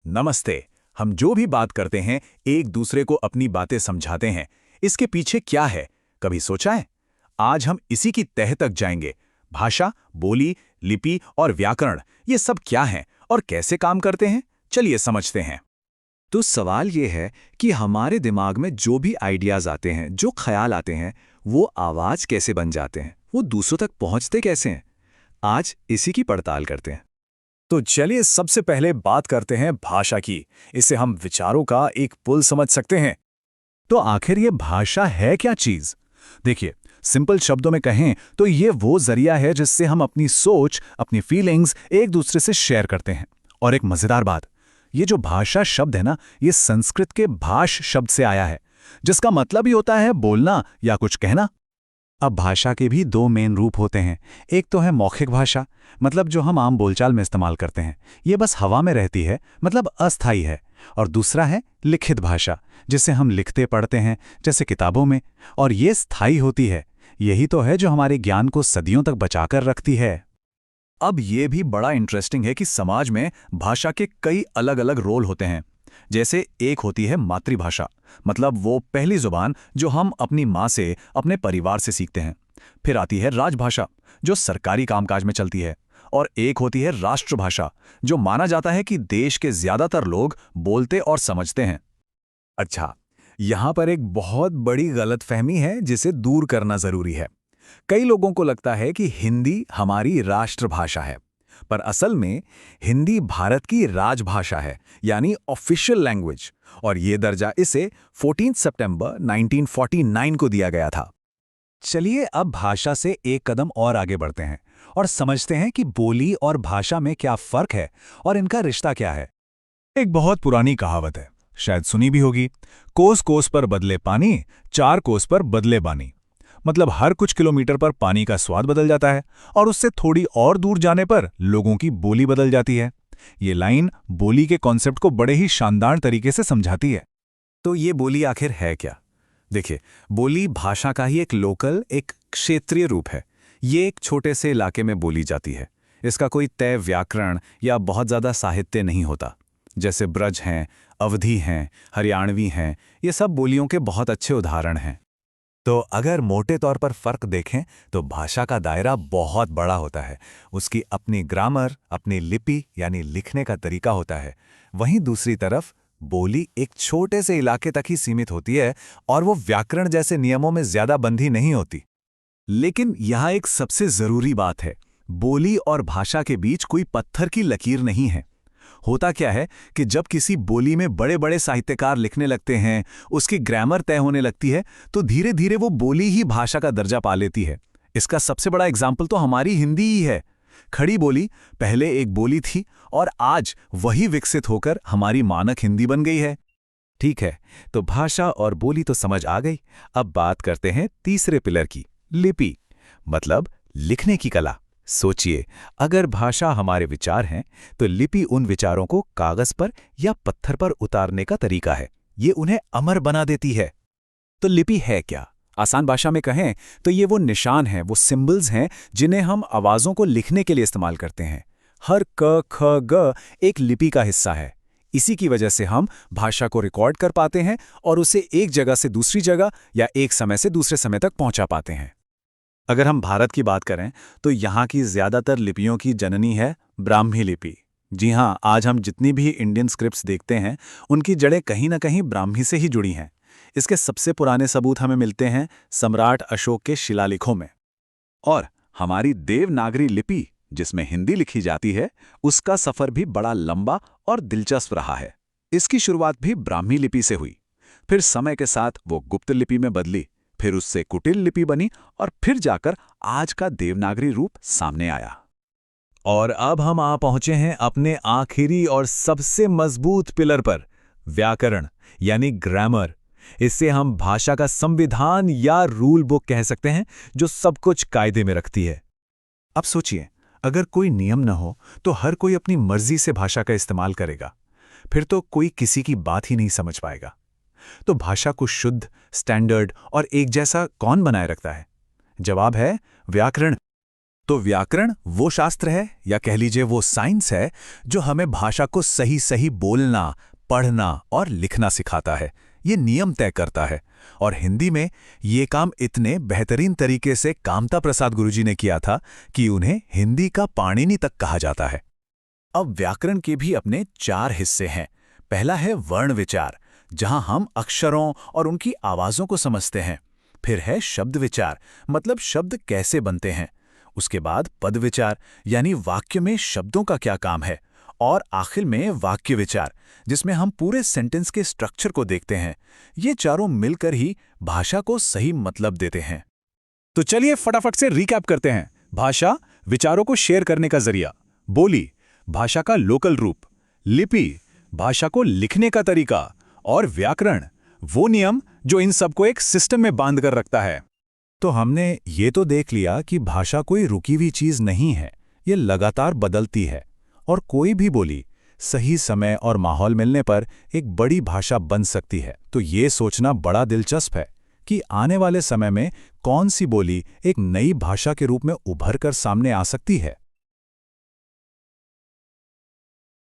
नमस्ते। हम जो भी बात करते हैं, एक दूसरे को अपनी बातें समझाते हैं। इसके पीछे क्या है, कभी सोचा है? आज हम इसी की तह तक जाएंगे। भाषा, बोली, लिपि और व्याकरण, ये सब क्या हैं और कैसे काम करते हैं? चलिए समझते हैं। तो सवाल ये है कि हमारे दिमाग में जो भी आइडियाज आते हैं, जो ख्याल आते हैं, वो आवाज कैसे बन जाते हैं, वो दूसरों तक पहुंचते कैसे हैं। आज इसी की पड़ताल करते हैं। तो चलिए सबसे पहले बात करते हैं भाषा की। इससे हम विचारों का एक पुल समझ सकते हैं। तो आखिर ये भाषा है क्या चीज? देखिए, सिंपल शब्दों में कहें तो ये वो जरिया है जिससे हम अपनी सोच, अपनी फीलिंग्स एक दूसरे से शेयर करते हैं। और एक मजेदार बात, ये जो भाषा शब्द है ना, ये संस्कृत के भाष शब्द से आया है, जिसका मतलब ही होता है बोलना या कुछ कहना। अब भाषा के भी दो मेन रूप होते हैं। एक तो है मौखिक भाषा, मतलब जो हम आम बोलचाल में इस्तेमाल करते हैं, ये बस हवा में रहती है, मतलब अस्थायी है। और दूसरा है लिखित भाषा, जिसे हम लिखते पढ़ते हैं, जैसे किताबों में, और ये स्थायी होती है। यही तो है जो हमारे ज्ञान को सदियों तक बचाकर रखती है। अब ये भी बड़ा इंटरेस्टिंग है कि समाज में भाषा के कई अलग अलग रोल होते हैं। जैसे एक होती है मातृभाषा, मतलब वो पहली जुबान जो हम अपनी माँ से, अपने परिवार से सीखते हैं। फिर आती है राजभाषा, जो सरकारी कामकाज में चलती है। और एक होती है राष्ट्रभाषा, जो माना जाता है कि देश के ज्यादातर लोग बोलते और समझते हैं। अच्छा, यहाँ पर एक बहुत बड़ी गलतफहमी है जिसे दूर करना जरूरी है। कई लोगों को लगता है कि हिंदी हमारी राष्ट्रभाषा है, पर असल में हिंदी भारत की राजभाषा है, यानी ऑफिशियल लैंग्वेज। और ये दर्जा इसे 14 सितंबर 1949 को दिया गया था। चलिए अब भाषा से एक कदम और आगे बढ़ते हैं और समझते हैं कि बोली और भाषा में क्या फर्क है और इनका रिश्ता क्या है। एक बहुत पुरानी कहावत है, शायद सुनी भी होगी। कोस कोस पर बदले पानी, चार कोस पर बदले बानी। मतलब हर कुछ किलोमीटर पर पानी का स्वाद बदल जाता है और उससे थोड़ी और दूर जाने पर लोगों की बोली बदल जाती है। ये लाइन बोली के कॉन्सेप्ट को बड़े ही शानदार तरीके से समझाती है। तो ये बोली आखिर है क्या? देखिए, बोली भाषा का ही एक लोकल, एक क्षेत्रीय रूप है। ये एक छोटे से इलाके में बोली जाती है। इसका कोई तय व्याकरण या बहुत ज़्यादा साहित्य नहीं होता। जैसे ब्रज हैं, अवधी हैं, हरियाणवी हैं, ये सब बोलियों के बहुत अच्छे उदाहरण हैं। तो अगर मोटे तौर पर फर्क देखें तो भाषा का दायरा बहुत बड़ा होता है। उसकी अपनी ग्रामर, अपनी लिपि यानी लिखने का तरीका होता है। वहीं दूसरी तरफ बोली एक छोटे से इलाके तक ही सीमित होती है और वो व्याकरण जैसे नियमों में ज्यादा बंधी नहीं होती। लेकिन यहाँ एक सबसे जरूरी बात है, बोली और भाषा के बीच कोई पत्थर की लकीर नहीं है। होता क्या है कि जब किसी बोली में बड़े बड़े साहित्यकार लिखने लगते हैं, उसकी ग्रामर तय होने लगती है, तो धीरे धीरे वो बोली ही भाषा का दर्जा पा लेती है। इसका सबसे बड़ा एग्जाम्पल तो हमारी हिंदी ही है। खड़ी बोली पहले एक बोली थी और आज वही विकसित होकर हमारी मानक हिंदी बन गई है। ठीक है, तो भाषा और बोली तो समझ आ गई। अब बात करते हैं तीसरे पिलर की, लिपि, मतलब लिखने की कला। सोचिए, अगर भाषा हमारे विचार हैं, तो लिपि उन विचारों को कागज पर या पत्थर पर उतारने का तरीका है। ये उन्हें अमर बना देती है। तो लिपि है क्या? आसान भाषा में कहें तो ये वो निशान हैं, वो सिंबल्स हैं जिन्हें हम आवाज़ों को लिखने के लिए इस्तेमाल करते हैं। हर क, ख, ग एक लिपि का हिस्सा है। इसी की वजह से हम भाषा को रिकॉर्ड कर पाते हैं और उसे एक जगह से दूसरी जगह या एक समय से दूसरे समय तक पहुंचा पाते हैं। अगर हम भारत की बात करें तो यहाँ की ज्यादातर लिपियों की जननी है ब्राह्मी लिपि। जी हाँ, आज हम जितनी भी इंडियन स्क्रिप्ट्स देखते हैं, उनकी जड़ें कहीं ना कहीं ब्राह्मी से ही जुड़ी हैं। इसके सबसे पुराने सबूत हमें मिलते हैं सम्राट अशोक के शिलालेखों में। और हमारी देवनागरी लिपि, जिसमें हिंदी लिखी जाती है, उसका सफर भी बड़ा लंबा और दिलचस्प रहा है। इसकी शुरुआत भी ब्राह्मी लिपि से हुई, फिर समय के साथ वो गुप्त लिपि में बदली, फिर उससे कुटिल लिपि बनी और फिर जाकर आज का देवनागरी रूप सामने आया। और अब हम आ पहुंचे हैं अपने आखिरी और सबसे मजबूत पिलर पर, व्याकरण यानी ग्रामर। इससे हम भाषा का संविधान या रूल बुक कह सकते हैं, जो सब कुछ कायदे में रखती है। अब सोचिए, अगर कोई नियम न हो तो हर कोई अपनी मर्जी से भाषा का इस्तेमाल करेगा। फिर तो कोई किसी की बात ही नहीं समझ पाएगा। तो भाषा को शुद्ध, स्टैंडर्ड और एक जैसा कौन बनाए रखता है? जवाब है व्याकरण। तो व्याकरण वो शास्त्र है, या कह लीजिए वो साइंस है, जो हमें भाषा को सही सही बोलना, पढ़ना और लिखना सिखाता है। ये नियम तय करता है। और हिंदी में ये काम इतने बेहतरीन तरीके से कामता प्रसाद गुरुजी ने किया था कि उन्हें हिंदी का पाणिनि तक कहा जाता है। अब व्याकरण के भी अपने 4 हिस्से हैं। पहला है वर्ण विचार, जहां हम अक्षरों और उनकी आवाज़ों को समझते हैं। फिर है शब्द विचार, मतलब शब्द कैसे बनते हैं। उसके बाद पद विचार, यानी वाक्य में शब्दों का क्या काम है। और आखिर में वाक्य विचार, जिसमें हम पूरे सेंटेंस के स्ट्रक्चर को देखते हैं। ये चारों मिलकर ही भाषा को सही मतलब देते हैं। तो चलिए फटाफट से रिकैप करते हैं। भाषा विचारों को शेयर करने का जरिया, बोली भाषा का लोकल रूप, लिपि भाषा को लिखने का तरीका, और व्याकरण वो नियम जो इन सबको एक सिस्टम में बांध कर रखता है। तो हमने ये तो देख लिया कि भाषा कोई रुकी हुई चीज नहीं है, ये लगातार बदलती है। और कोई भी बोली सही समय और माहौल मिलने पर एक बड़ी भाषा बन सकती है। तो ये सोचना बड़ा दिलचस्प है कि आने वाले समय में कौन सी बोली एक नई भाषा के रूप में उभर कर सामने आ सकती है।